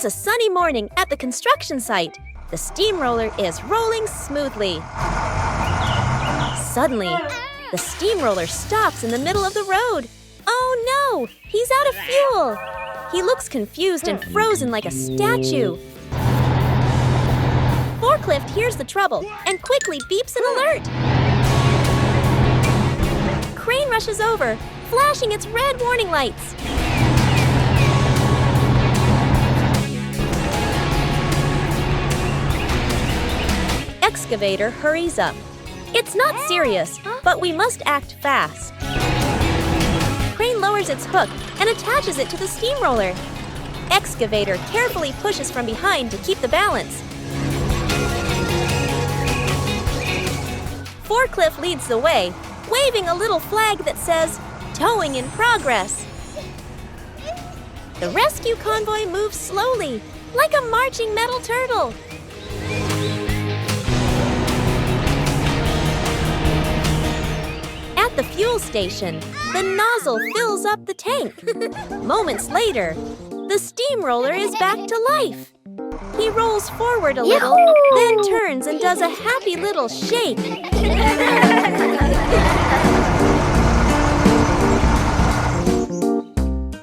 It's a sunny morning at the construction site. The steamroller is rolling smoothly. Suddenly, the steamroller stops in the middle of the road. Oh no! He's out of fuel! He looks confused and frozen like a statue. Forklift hears the trouble and quickly beeps an alert. Crane rushes over, flashing its red warning lights. Excavator hurries up. It's not serious, but we must act fast. Crane lowers its hook and attaches it to the steamroller. Excavator carefully pushes from behind to keep the balance. Forklift leads the way, waving a little flag that says, "Towing in progress." The rescue convoy moves slowly, like a marching metal turtle. At the fuel station, the nozzle fills up the tank. Moments later, the steamroller is back to life. He rolls forward a little, then turns and does a happy little shake.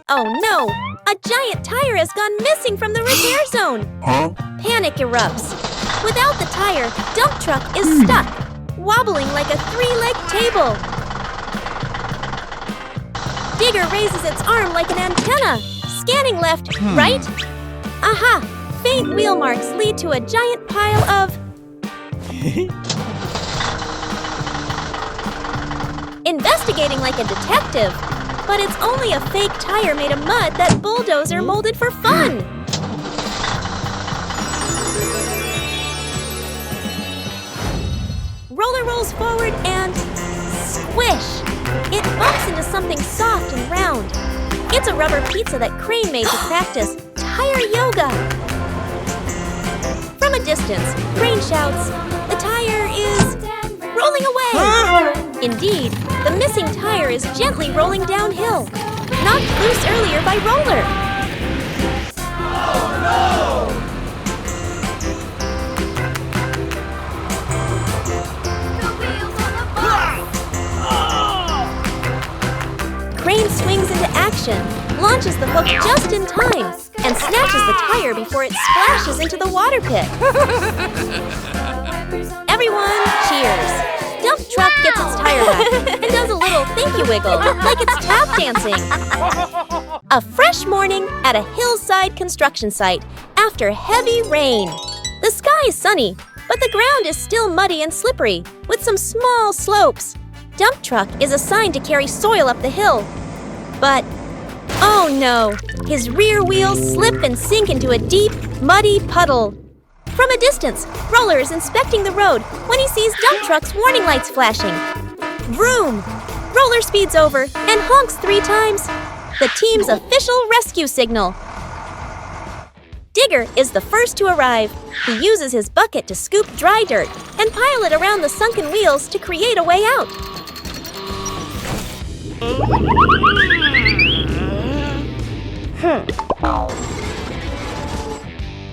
Oh no! A giant tire has gone missing from the repair zone. Panic erupts. Without the tire, dump truck is stuck, wobbling like a three-legged table. Digger raises its arm like an antenna, scanning left, right. Aha! Faint wheel marks lead to a giant pile of... Investigating like a detective, but it's only a fake tire made of mud that Bulldozer molded for fun. Roller rolls forward and... squish! It bumps into something soft and round. It's a rubber pizza that Crane made to practice tire yoga. From a distance, Crane shouts, "The tire is rolling away!" Indeed, the missing tire is gently rolling downhill, knocked loose earlier by Roller. Oh no! Crane swings into action, launches the hook just in time, and snatches the tire before it splashes into the water pit. Everyone cheers. Dump truck gets its tire back and does a little thank you wiggle, like it's tap dancing. A fresh morning at a hillside construction site after heavy rain. The sky is sunny, but the ground is still muddy and slippery, with some small slopes. Dump truck is assigned to carry soil up the hill. But, oh no, his rear wheels slip and sink into a deep, muddy puddle. From a distance, Roller is inspecting the road when he sees dump truck's warning lights flashing. Vroom! Roller speeds over and honks 3 times. The team's official rescue signal. Digger is the first to arrive. He uses his bucket to scoop dry dirt and pile it around the sunken wheels to create a way out.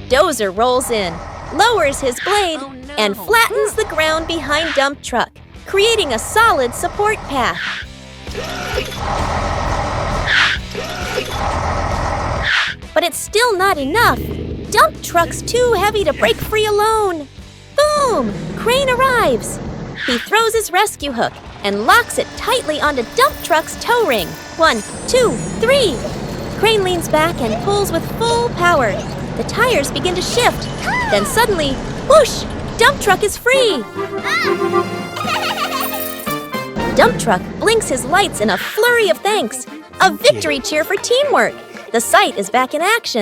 Dozer rolls in, lowers his blade, and flattens the ground behind dump truck, creating a solid support path. But it's still not enough. Dump truck's too heavy to break free alone. Boom! Crane arrives. He throws his rescue hook and locks it tightly onto dump truck's tow ring. 1, 2, 3. Crane leans back and pulls with full power. The tires begin to shift. Then suddenly, whoosh! Dump truck is free! Dump truck blinks his lights in a flurry of thanks. A victory cheer for teamwork. The site is back in action.